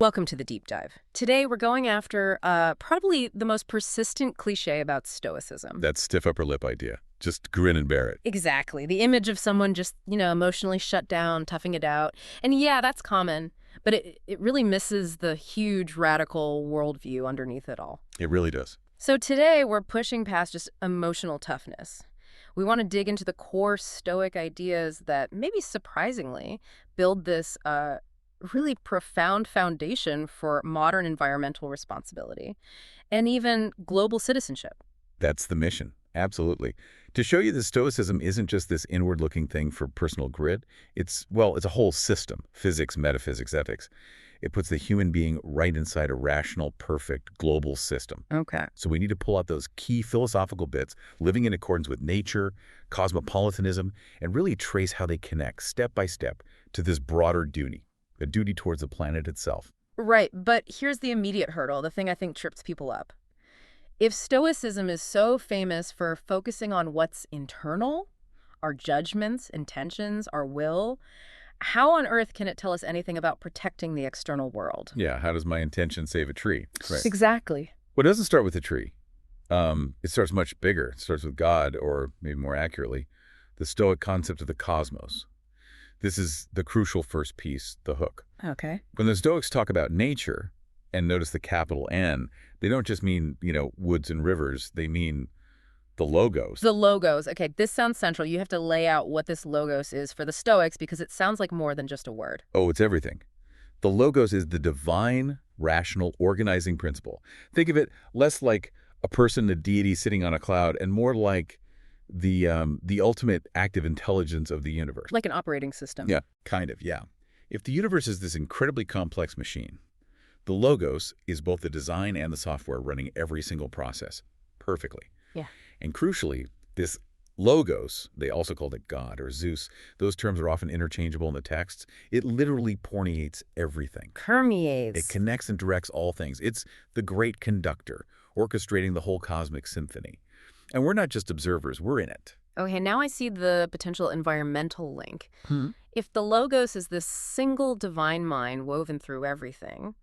Welcome to the deep dive. Today we're going after probably the most persistent cliche about Stoicism. That stiff upper lip idea. Just grin and bear it. Exactly. The image of someone just, emotionally shut down, toughing it out. And yeah, that's common, but it really misses the huge radical worldview underneath it all. It really does. So today we're pushing past just emotional toughness. We want to dig into the core Stoic ideas that, maybe surprisingly, build this really profound foundation for modern environmental responsibility and even global citizenship. That's the mission. Absolutely. To show you that Stoicism isn't just this inward-looking thing for personal grit, it's a whole system. Physics, metaphysics, ethics. It puts the human being right inside a rational, perfect, global system. Okay. So we need to pull out those key philosophical bits, living in accordance with nature, cosmopolitanism, and really trace how they connect, step by step, to this broader duty. A duty towards the planet itself. Right, but here's the immediate hurdle, the thing I think trips people up. If Stoicism is so famous for focusing on what's internal, our judgments, intentions, our will, how on earth can it tell us anything about protecting the external world? Yeah, how does my intention save a tree? Right. Exactly. Well, it doesn't start with a tree. It starts much bigger. It starts with God, or maybe more accurately, the Stoic concept of the cosmos. This is the crucial first piece, the hook. Okay. When the Stoics talk about nature, and notice the capital N, they don't just mean, woods and rivers. They mean the logos. The logos. Okay, this sounds central. You have to lay out what this logos is for the Stoics because it sounds like more than just a word. Oh, it's everything. The logos is the divine, rational, organizing principle. Think of it less like a person, a deity sitting on a cloud, and more like the ultimate active intelligence of the universe. Like an operating system. Yeah, kind of, yeah. If the universe is this incredibly complex machine, the logos is both the design and the software running every single process perfectly. Yeah. And crucially, this logos, they also called it God or Zeus, those terms are often interchangeable in the texts. It literally permeates everything. Permeates. It connects and directs all things. It's the great conductor, orchestrating the whole cosmic symphony. And we're not just observers, we're in it. Okay, now I see the potential environmental link. Hmm. If the logos is this single divine mind woven through everything,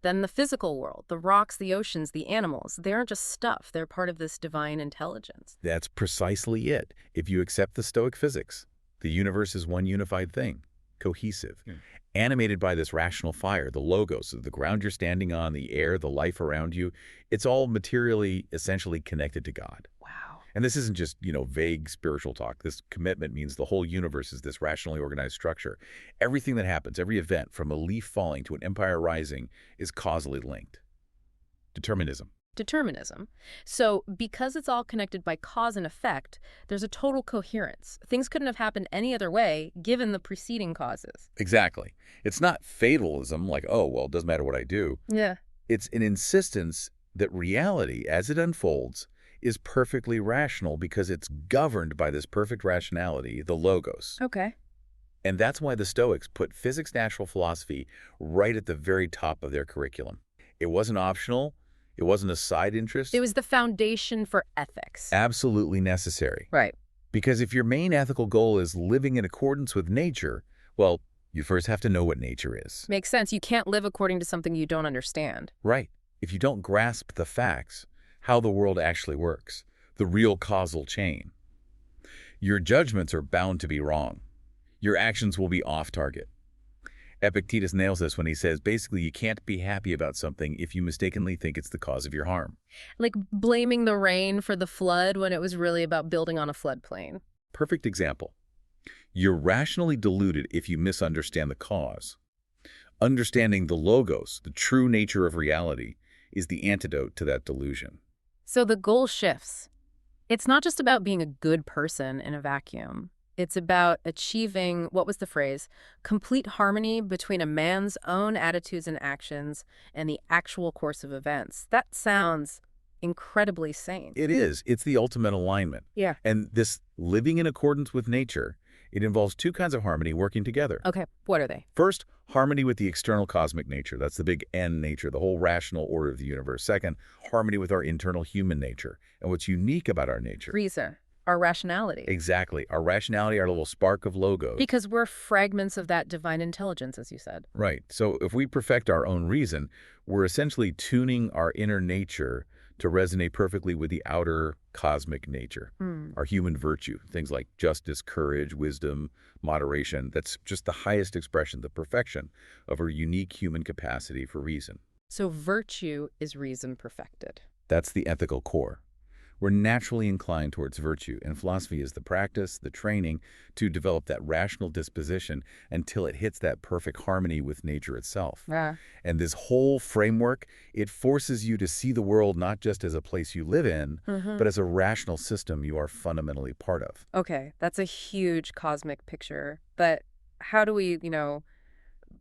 then the physical world, the rocks, the oceans, the animals, they aren't just stuff. They're part of this divine intelligence. That's precisely it. If you accept the Stoic physics, the universe is one unified thing, cohesive, animated by this rational fire, the logos, the ground you're standing on, the air, the life around you. It's all materially, essentially connected to God. Wow. And this isn't just, vague spiritual talk. This commitment means the whole universe is this rationally organized structure. Everything that happens, every event, from a leaf falling to an empire rising, is causally linked. Determinism. Determinism. So because it's all connected by cause and effect, there's a total coherence. Things couldn't have happened any other way given the preceding causes. Exactly. It's not fatalism, like, oh, well, it doesn't matter what I do. Yeah. It's an insistence that reality, as it unfolds, is perfectly rational because it's governed by this perfect rationality, the logos. Okay. And that's why the Stoics put physics, natural philosophy right at the very top of their curriculum. It wasn't optional. It wasn't a side interest. It was the foundation for ethics. Absolutely necessary. Right. Because if your main ethical goal is living in accordance with nature, well, you first have to know what nature is. Makes sense. You can't live according to something you don't understand. Right. If you don't grasp the facts, how the world actually works, the real causal chain, your judgments are bound to be wrong. Your actions will be off target. Epictetus nails this when he says, basically, you can't be happy about something if you mistakenly think it's the cause of your harm. Like blaming the rain for the flood when it was really about building on a floodplain. Perfect example. You're rationally deluded if you misunderstand the cause. Understanding the logos, the true nature of reality, is the antidote to that delusion. So the goal shifts. It's not just about being a good person in a vacuum. It's about achieving, what was the phrase, complete harmony between a man's own attitudes and actions and the actual course of events. That sounds incredibly sane. It is. It's the ultimate alignment. Yeah. And this living in accordance with nature, it involves two kinds of harmony working together. Okay, what are they? First, harmony with the external cosmic nature. That's the big N nature, the whole rational order of the universe. Second, harmony with our internal human nature and what's unique about our nature. Reason. our rationality. Exactly. Our rationality, our little spark of logos. Because we're fragments of that divine intelligence, as you said. Right. So if we perfect our own reason, we're essentially tuning our inner nature to resonate perfectly with the outer cosmic nature, our human virtue, things like justice, courage, wisdom, moderation. That's just the highest expression, the perfection of our unique human capacity for reason. So virtue is reason perfected. That's the ethical core. We're naturally inclined towards virtue, and philosophy is the practice, the training to develop that rational disposition until it hits that perfect harmony with nature itself. Yeah. And this whole framework, it forces you to see the world not just as a place you live in, but as a rational system you are fundamentally part of. Okay, that's a huge cosmic picture. But how do we,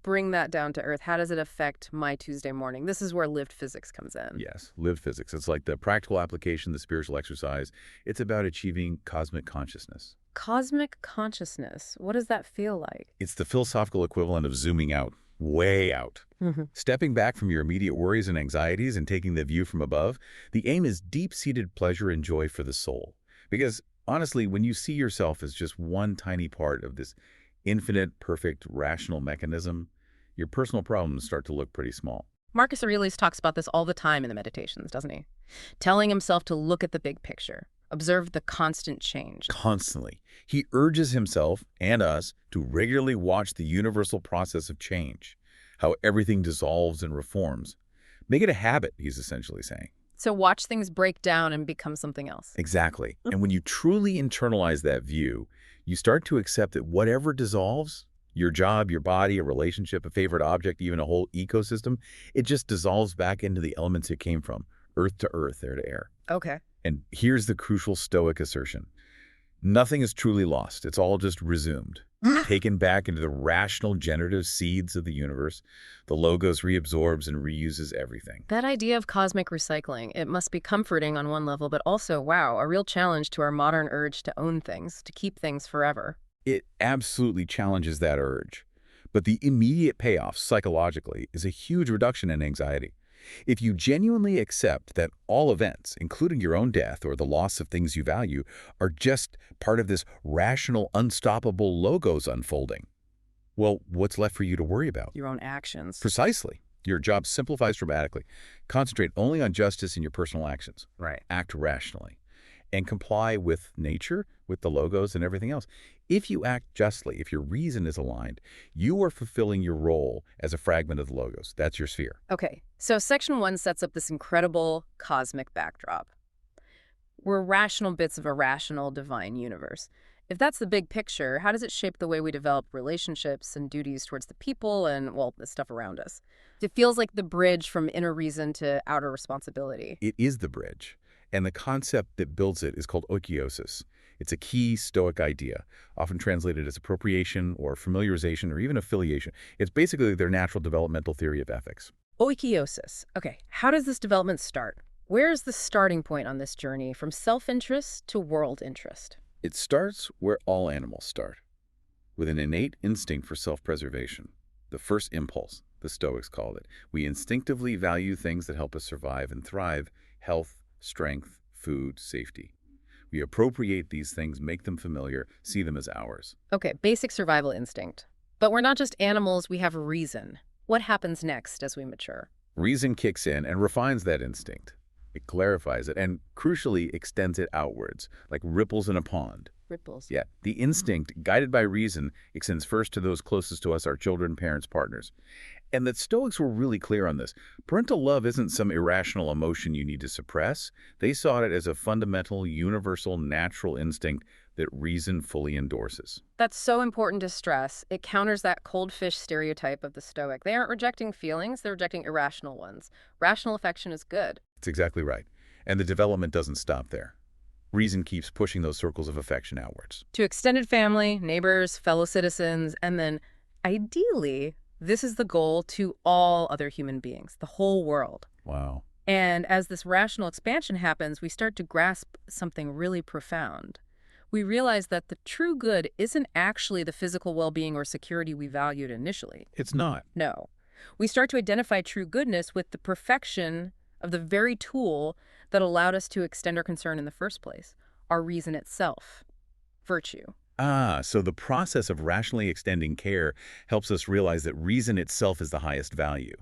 bring that down to earth? How does it affect my Tuesday morning? This is where lived physics comes in. Yes, lived physics. It's like the practical application, the spiritual exercise. It's about achieving cosmic consciousness. Cosmic consciousness, what does that feel like? It's the philosophical equivalent of zooming out, way out. Stepping back from your immediate worries and anxieties and taking the view from above, the aim is deep-seated pleasure and joy for the soul. Because, honestly, when you see yourself as just one tiny part of this infinite, perfect, rational mechanism, your personal problems start to look pretty small. Marcus Aurelius talks about this all the time in the Meditations, doesn't he? Telling himself to look at the big picture, observe the constant change. Constantly. He urges himself and us to regularly watch the universal process of change, how everything dissolves and reforms. Make it a habit, he's essentially saying. So watch things break down and become something else. Exactly. And when you truly internalize that view, you start to accept that whatever dissolves, your job, your body, a relationship, a favorite object, even a whole ecosystem, it just dissolves back into the elements it came from, earth to earth, air to air. Okay. And here's the crucial Stoic assertion. Nothing is truly lost. It's all just resumed, taken back into the rational generative seeds of the universe. The logos reabsorbs and reuses everything. That idea of cosmic recycling, it must be comforting on one level, but also, wow, a real challenge to our modern urge to own things, to keep things forever. It absolutely challenges that urge. But the immediate payoff psychologically is a huge reduction in anxiety. If you genuinely accept that all events, including your own death or the loss of things you value, are just part of this rational, unstoppable logos unfolding, well, what's left for you to worry about? Your own actions. Precisely. Your job simplifies dramatically. Concentrate only on justice in your personal actions. Right. Act rationally. And comply with nature, with the logos and everything else. If you act justly, if your reason is aligned, you are fulfilling your role as a fragment of the logos. That's your sphere. Okay, so section 1 sets up this incredible cosmic backdrop. We're rational bits of a rational divine universe. If that's the big picture, how does it shape the way we develop relationships and duties towards the people and, well, the stuff around us? It feels like the bridge from inner reason to outer responsibility. It is the bridge. And the concept that builds it is called oikeiosis. It's a key Stoic idea, often translated as appropriation or familiarization or even affiliation. It's basically their natural developmental theory of ethics. Oikeiosis. Okay, how does this development start? Where is the starting point on this journey from self-interest to world interest? It starts where all animals start, with an innate instinct for self-preservation. The first impulse, the Stoics called it. We instinctively value things that help us survive and thrive: health, strength, food, safety. We appropriate these things, make them familiar, see them as ours. Okay, basic survival instinct. But we're not just animals, we have reason. What happens next as we mature? Reason kicks in and refines that instinct. It clarifies it and, crucially, extends it outwards, like ripples in a pond. Ripples. Yeah, the instinct, guided by reason, extends first to those closest to us, our children, parents, partners. And the Stoics were really clear on this. Parental love isn't some irrational emotion you need to suppress. They saw it as a fundamental, universal, natural instinct that reason fully endorses. That's so important to stress. It counters that cold fish stereotype of the Stoic. They aren't rejecting feelings, they're rejecting irrational ones. Rational affection is good. That's exactly right. And the development doesn't stop there. Reason keeps pushing those circles of affection outwards. To extended family, neighbors, fellow citizens, and then, ideally, this is the goal to all other human beings, the whole world. Wow. And as this rational expansion happens, we start to grasp something really profound. We realize that the true good isn't actually the physical well-being or security we valued initially. It's not. No. We start to identify true goodness with the perfection of the very tool that allowed us to extend our concern in the first place. our reason itself, virtue. Ah, so the process of rationally extending care helps us realize that reason itself is the highest value.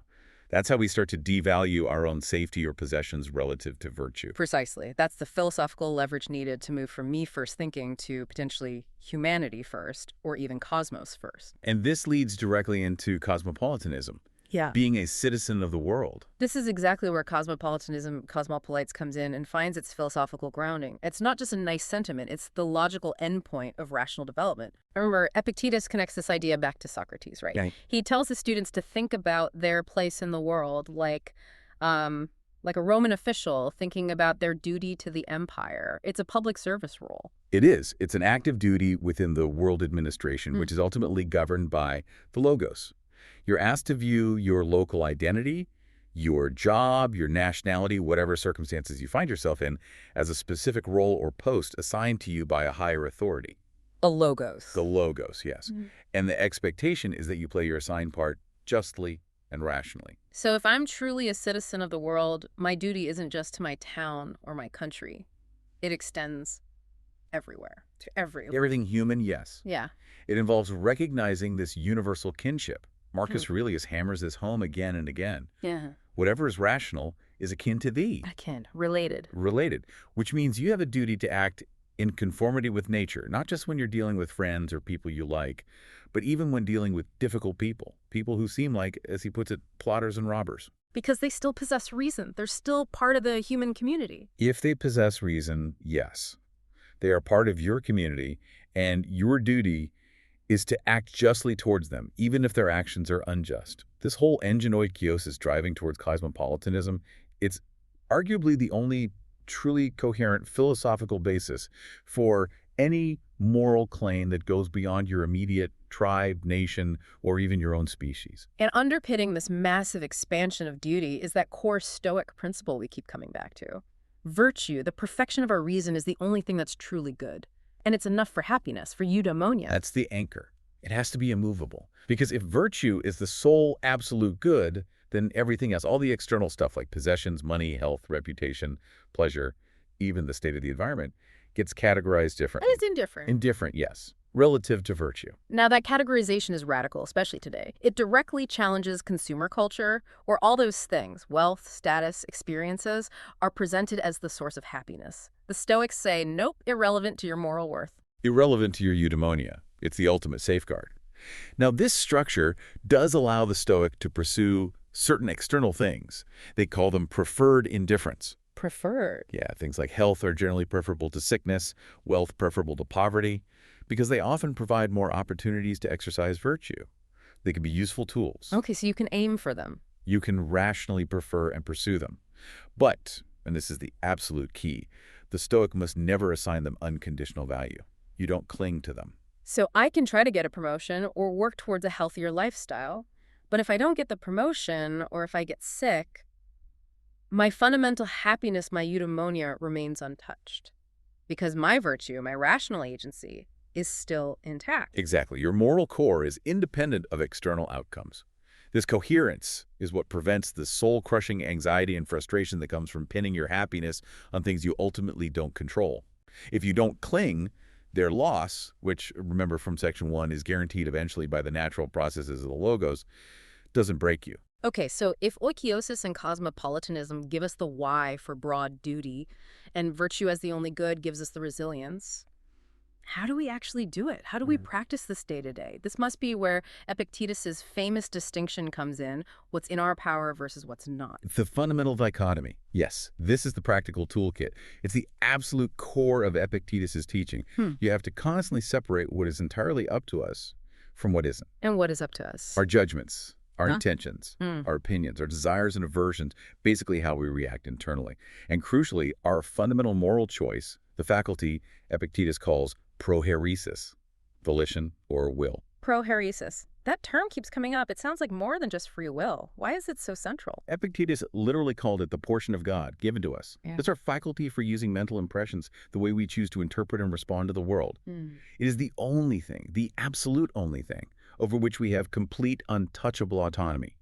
That's how we start to devalue our own safety or possessions relative to virtue. Precisely. That's the philosophical leverage needed to move from me first thinking to potentially humanity first, or even cosmos first. And this leads directly into cosmopolitanism, Yeah. being a citizen of the world. This is exactly where cosmopolites comes in and finds its philosophical grounding. It's not just a nice sentiment, it's the logical endpoint of rational development. I remember Epictetus connects this idea back to Socrates, right? Yeah. He tells his students to think about their place in the world like a Roman official thinking about their duty to the empire. It's a public service role. It is. It's an active duty within the world administration, which is ultimately governed by the logos. You're asked to view your local identity, your job, your nationality, whatever circumstances you find yourself in, as a specific role or post assigned to you by a higher authority. A logos. The logos, yes. And the expectation is that you play your assigned part justly and rationally. So if I'm truly a citizen of the world, my duty isn't just to my town or my country. It extends everywhere, to everywhere. Everything human, yes. Yeah. It involves recognizing this universal kinship. Marcus Aurelius hammers this home again and again. Yeah. Whatever is rational is akin to thee. Akin, related. Related, which means you have a duty to act in conformity with nature, not just when you're dealing with friends or people you like, but even when dealing with difficult people, people who seem like, as he puts it, plotters and robbers. Because they still possess reason. They're still part of the human community. If they possess reason, yes. They are part of your community, and your duty is to act justly towards them, even if their actions are unjust. This whole engine oikeiosis driving towards cosmopolitanism, it's arguably the only truly coherent philosophical basis for any moral claim that goes beyond your immediate tribe, nation, or even your own species. And underpinning this massive expansion of duty is that core Stoic principle we keep coming back to. Virtue, the perfection of our reason, is the only thing that's truly good. And it's enough for happiness, for eudaimonia. That's the anchor. It has to be immovable. Because if virtue is the sole absolute good, then everything else, all the external stuff like possessions, money, health, reputation, pleasure, even the state of the environment, gets categorized differently. And it's indifferent. Indifferent, yes, relative to virtue. Now, that categorization is radical, especially today. It directly challenges consumer culture, where all those things, wealth, status, experiences, are presented as the source of happiness. The Stoics say, nope, irrelevant to your moral worth. Irrelevant to your eudaimonia. It's the ultimate safeguard. Now, this structure does allow the Stoic to pursue certain external things. They call them preferred indifference. Preferred. Yeah, things like health are generally preferable to sickness, wealth preferable to poverty, because they often provide more opportunities to exercise virtue. They can be useful tools. Okay, so you can aim for them. You can rationally prefer and pursue them. But, and this is the absolute key, the Stoic must never assign them unconditional value. You don't cling to them. So I can try to get a promotion or work towards a healthier lifestyle, but if I don't get the promotion or if I get sick, my fundamental happiness, my eudaimonia, remains untouched. Because my virtue, my rational agency, is still intact. Exactly. Your moral core is independent of external outcomes. This coherence is what prevents the soul-crushing anxiety and frustration that comes from pinning your happiness on things you ultimately don't control. If you don't cling, their loss, which, remember from Section 1, is guaranteed eventually by the natural processes of the logos, doesn't break you. Okay, so if oikeiosis and cosmopolitanism give us the why for broad duty, and virtue as the only good gives us the resilience, how do we actually do it? How do we practice this day to day? This must be where Epictetus's famous distinction comes in, what's in our power versus what's not. The fundamental dichotomy. Yes, this is the practical toolkit. It's the absolute core of Epictetus's teaching. You have to constantly separate what is entirely up to us from what isn't. And what is up to us? Our judgments, our intentions, our opinions, our desires and aversions, basically how we react internally. And crucially, our fundamental moral choice, the faculty Epictetus calls proheresis, volition or will. Proheresis. That term keeps coming up. It sounds like more than just free will. Why is it so central? Epictetus literally called it the portion of God given to us. Yeah. It's our faculty for using mental impressions the way we choose to interpret and respond to the world. It is the only thing, the absolute only thing, over which we have complete, untouchable autonomy.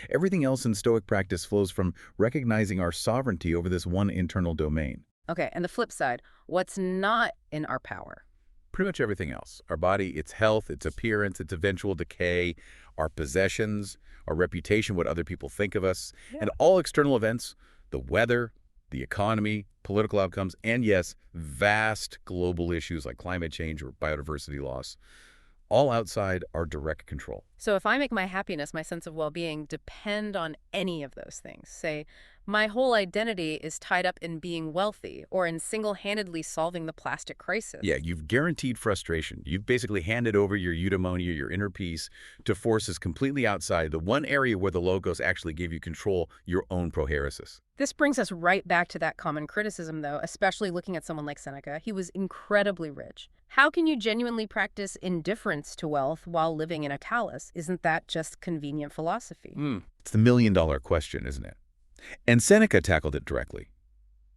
Everything else in Stoic practice flows from recognizing our sovereignty over this one internal domain. Okay, and the flip side, what's not in our power? Pretty much everything else. Our body, its health, its appearance, its eventual decay, our possessions, our reputation, what other people think of us, Yeah. and all external events, the weather, the economy, political outcomes, and yes, vast global issues like climate change or biodiversity loss, all outside our direct control. So if I make my happiness, my sense of well-being depend on any of those things, say, my whole identity is tied up in being wealthy or in single-handedly solving the plastic Yeah, crisis. you've guaranteed frustration. You've basically handed over your eudaimonia, your inner peace, to forces completely outside the one area where the logos actually give you control, your own prohairesis. This brings us right back to that common criticism, though, especially looking at someone like Seneca. He was incredibly rich. How can you genuinely practice indifference to wealth while living in a talus? Isn't that just convenient philosophy? It's the million-dollar question, isn't it? And Seneca tackled it directly.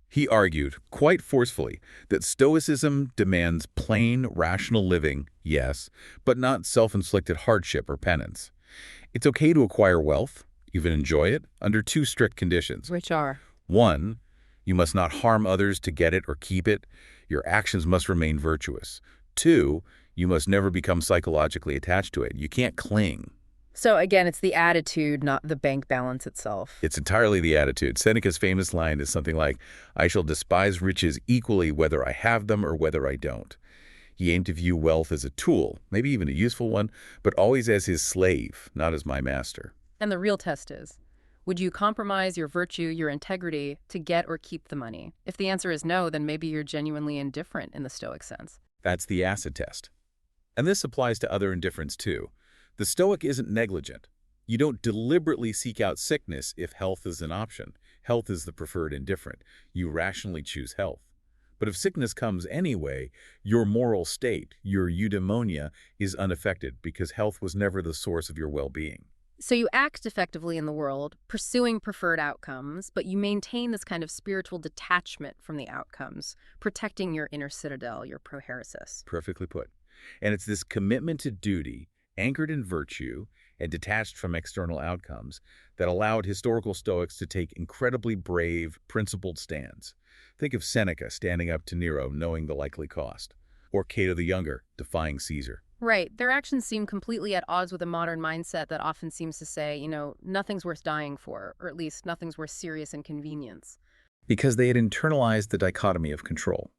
He argued, quite forcefully, that Stoicism demands plain, rational living, yes, but not self-inflicted hardship or penance. It's okay to acquire wealth, even enjoy it, under two strict conditions. Which are? One, you must not harm others to get it or keep it. Your actions must remain virtuous. Two, you must never become psychologically attached to it. You can't cling. So again, it's the attitude, not the bank balance itself. It's entirely the attitude. Seneca's famous line is something like, I shall despise riches equally whether I have them or whether I don't. He aimed to view wealth as a tool, maybe even a useful one, but always as his slave, not as my master. And the real test is, would you compromise your virtue, your integrity, to get or keep the money? If the answer is no, then maybe you're genuinely indifferent in the Stoic sense. That's the acid test. And this applies to other indifference too. The Stoic isn't negligent. You don't deliberately seek out sickness if health is an option. Health is the preferred indifferent. You rationally choose health. But if sickness comes anyway, your moral state, your eudaimonia, is unaffected because health was never the source of your well-being. So you act effectively in the world, pursuing preferred outcomes, but you maintain this kind of spiritual detachment from the outcomes, protecting your inner citadel, your prohairesis. Perfectly put. And it's this commitment to duty, anchored in virtue and detached from external outcomes, that allowed historical Stoics to take incredibly brave, principled stands. Think of Seneca standing up to Nero knowing the likely cost, or Cato the Younger defying Caesar. Right. Their actions seem completely at odds with a modern mindset that often seems to say, nothing's worth dying for, or at least nothing's worth serious inconvenience. Because they had internalized the dichotomy of control.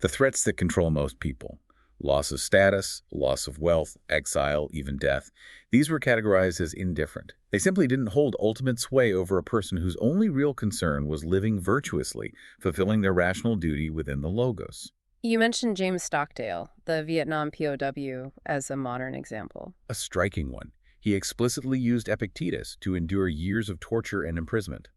The threats that control most people. Loss of status, loss of wealth, exile, even death. These were categorized as indifferent. They simply didn't hold ultimate sway over a person whose only real concern was living virtuously, fulfilling their rational duty within the logos. You mentioned James Stockdale, the Vietnam POW, as a modern example. A striking one. He explicitly used Epictetus to endure years of torture and imprisonment.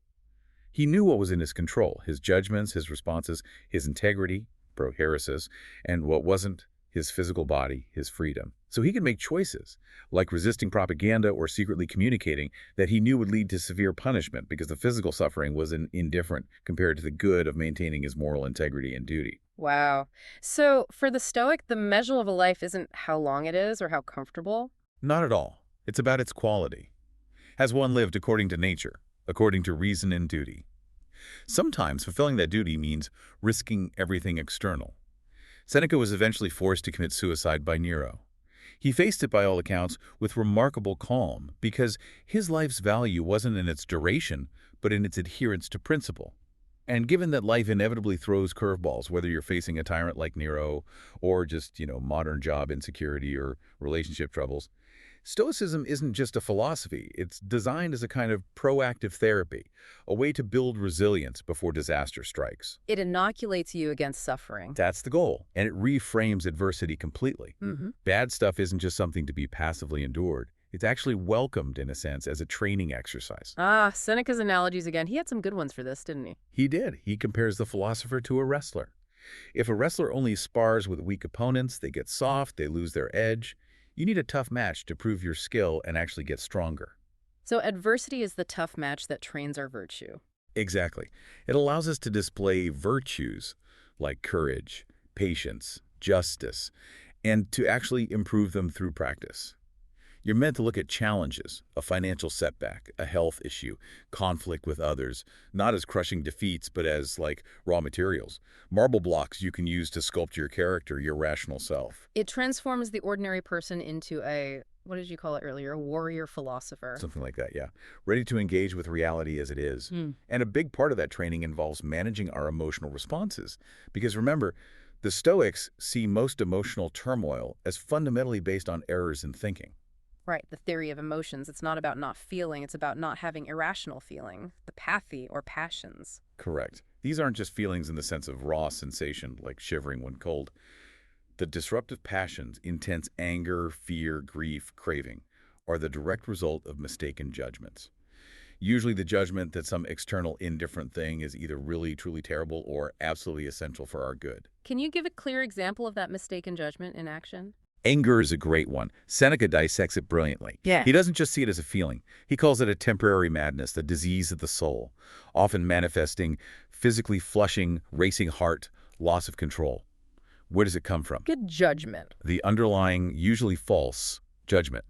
He knew what was in his control, his judgments, his responses, his integrity, prohairesis, and what wasn't, his physical body, his freedom. So he could make choices, like resisting propaganda or secretly communicating, that he knew would lead to severe punishment because the physical suffering was indifferent compared to the good of maintaining his moral integrity and duty. Wow. So for the Stoic, the measure of a life isn't how long it is or how comfortable. Not at all. It's about its quality. Has one lived according to nature, according to reason and duty? Sometimes fulfilling that duty means risking everything external. Seneca was eventually forced to commit suicide by Nero. He faced it, by all accounts, with remarkable calm because his life's value wasn't in its duration, but in its adherence to principle. And given that life inevitably throws curveballs, whether you're facing a tyrant like Nero or just, modern job insecurity or relationship troubles, Stoicism isn't just a philosophy. It's designed as a kind of proactive therapy, a way to build resilience before disaster strikes. It inoculates you against suffering. That's the goal, and it reframes adversity completely. Mm-hmm. Bad stuff isn't just something to be passively endured. It's actually welcomed, in a sense, as a training exercise. Ah, Seneca's analogies again. He had some good ones for this, didn't he? He did. He compares the philosopher to a wrestler. If a wrestler only spars with weak opponents, they get soft, they lose their edge. You need a tough match to prove your skill and actually get stronger. So adversity is the tough match that trains our virtue. Exactly. It allows us to display virtues like courage, patience, justice, and to actually improve them through practice. You're meant to look at challenges, a financial setback, a health issue, conflict with others, not as crushing defeats, but as, like, raw materials. Marble blocks you can use to sculpt your character, your rational self. It transforms the ordinary person into a, what did you call it earlier, a warrior philosopher. Something like that, yeah. Ready to engage with reality as it is. And a big part of that training involves managing our emotional responses. Because remember, the Stoics see most emotional turmoil as fundamentally based on errors in thinking. Right, the theory of emotions. It's not about not feeling, it's about not having irrational feeling, the pathy or passions. Correct. These aren't just feelings in the sense of raw sensation, like shivering when cold. The disruptive passions, intense anger, fear, grief, craving, are the direct result of mistaken judgments. Usually the judgment that some external indifferent thing is either really, truly terrible or absolutely essential for our good. Can you give a clear example of that mistaken judgment in action? Anger is a great one. Seneca dissects it brilliantly. Yeah. He doesn't just see it as a feeling. He calls it a temporary madness, the disease of the soul, often manifesting physically flushing, racing heart, loss of control. Where does it come from? Good judgment. The underlying, usually false, judgment.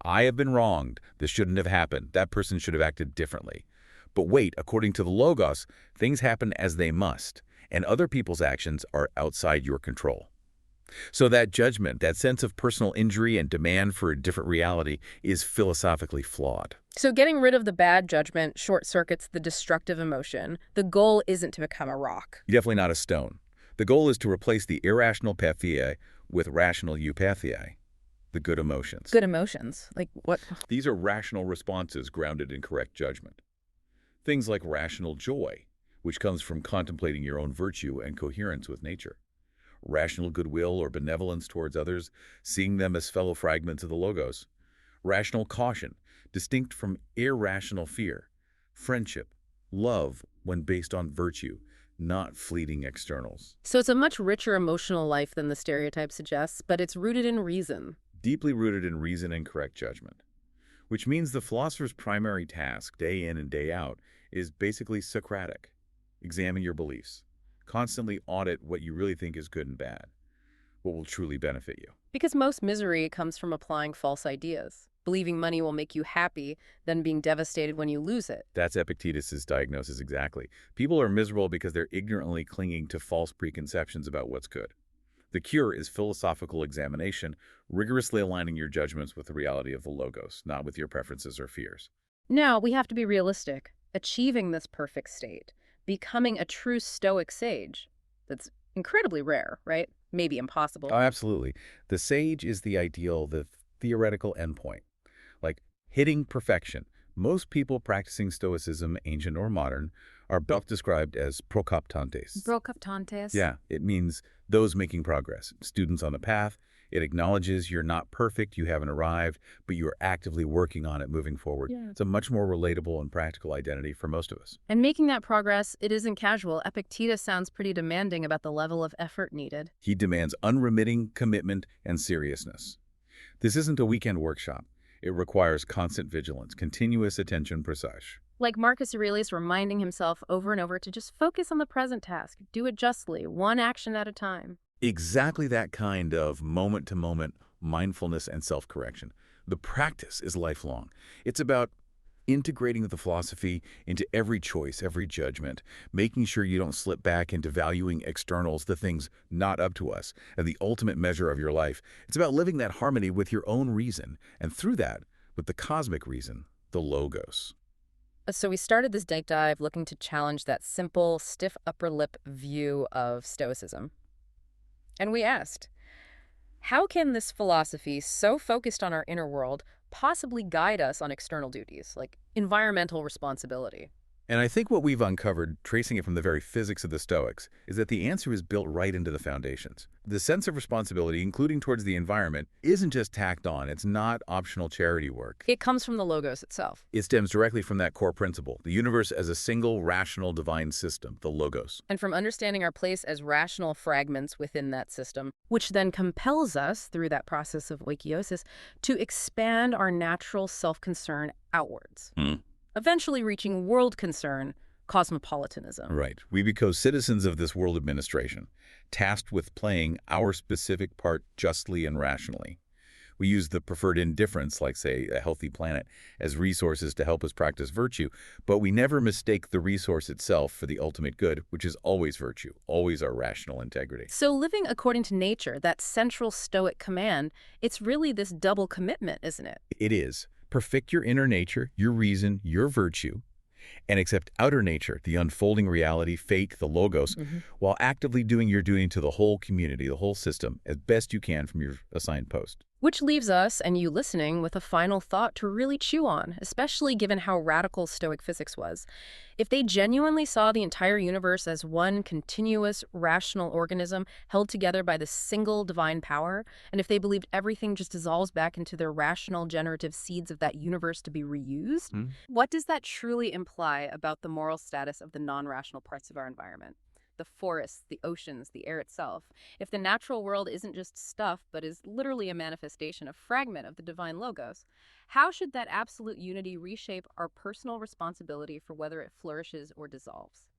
I have been wronged. This shouldn't have happened. That person should have acted differently. But wait, according to the Logos, things happen as they must, and other people's actions are outside your control. So that judgment, that sense of personal injury and demand for a different reality is philosophically flawed. So getting rid of the bad judgment short-circuits the destructive emotion. The goal isn't to become a rock. Definitely not a stone. The goal is to replace the irrational pathia with rational eupathia, the good emotions. Good emotions? Like what? These are rational responses grounded in correct judgment. Things like rational joy, which comes from contemplating your own virtue and coherence with nature. Rational goodwill or benevolence towards others, seeing them as fellow fragments of the Logos. Rational caution, distinct from irrational fear. Friendship, love when based on virtue, not fleeting externals. So it's a much richer emotional life than the stereotype suggests, but it's rooted in reason. Deeply rooted in reason and correct judgment. Which means the philosopher's primary task, day in and day out, is basically Socratic. Examine your beliefs. Constantly audit what you really think is good and bad, what will truly benefit you. Because most misery comes from applying false ideas. Believing money will make you happy, then being devastated when you lose it. That's Epictetus's diagnosis exactly. People are miserable because they're ignorantly clinging to false preconceptions about what's good. The cure is philosophical examination, rigorously aligning your judgments with the reality of the Logos, not with your preferences or fears. Now, we have to be realistic. Achieving this perfect state, becoming a true Stoic sage, that's incredibly rare, right? Maybe impossible. Oh, absolutely. The sage is the ideal, the theoretical endpoint. Like hitting perfection. Most people practicing Stoicism, ancient or modern, are both described as prokoptantes. Prokoptantes? Yeah, it means those making progress, students on the path. It acknowledges you're not perfect, you haven't arrived, but you are actively working on it moving forward. Yeah. It's a much more relatable and practical identity for most of us. And making that progress, it isn't casual. Epictetus sounds pretty demanding about the level of effort needed. He demands unremitting commitment and seriousness. This isn't a weekend workshop. It requires constant vigilance, continuous attention precise. Like Marcus Aurelius reminding himself over and over to just focus on the present task, do it justly, one action at a time. Exactly that kind of moment-to-moment mindfulness and self-correction. The practice is lifelong. It's about integrating the philosophy into every choice, every judgment, making sure you don't slip back into valuing externals, the things not up to us, and the ultimate measure of your life. It's about living that harmony with your own reason, and through that, with the cosmic reason, the Logos. So we started this deep dive looking to challenge that simple, stiff upper lip view of Stoicism. And we asked, how can this philosophy, so focused on our inner world, possibly guide us on external duties, like environmental responsibility? And I think what we've uncovered, tracing it from the very physics of the Stoics, is that the answer is built right into the foundations. The sense of responsibility, including towards the environment, isn't just tacked on. It's not optional charity work. It comes from the Logos itself. It stems directly from that core principle, the universe as a single, rational, divine system, the Logos. And from understanding our place as rational fragments within that system, which then compels us, through that process of oikeiosis, to expand our natural self-concern outwards. Eventually reaching world concern, cosmopolitanism. Right. We become citizens of this world administration, tasked with playing our specific part justly and rationally. We use the preferred indifference, like, say, a healthy planet, as resources to help us practice virtue, but we never mistake the resource itself for the ultimate good, which is always virtue, always our rational integrity. So living according to nature, that central Stoic command, it's really this double commitment, isn't it? It is. Perfect your inner nature, your reason, your virtue, and accept outer nature, the unfolding reality, fate, the logos, while actively doing your duty to the whole community, the whole system, as best you can from your assigned post. Which leaves us, and you listening, with a final thought to really chew on, especially given how radical Stoic physics was. If they genuinely saw the entire universe as one continuous, rational organism held together by the single divine power, and if they believed everything just dissolves back into their rational, generative seeds of that universe to be reused, what does that truly imply about the moral status of the non-rational parts of our environment? The forests, the oceans, the air itself. If the natural world isn't just stuff, but is literally a manifestation, a fragment of the divine logos, how should that absolute unity reshape our personal responsibility for whether it flourishes or dissolves?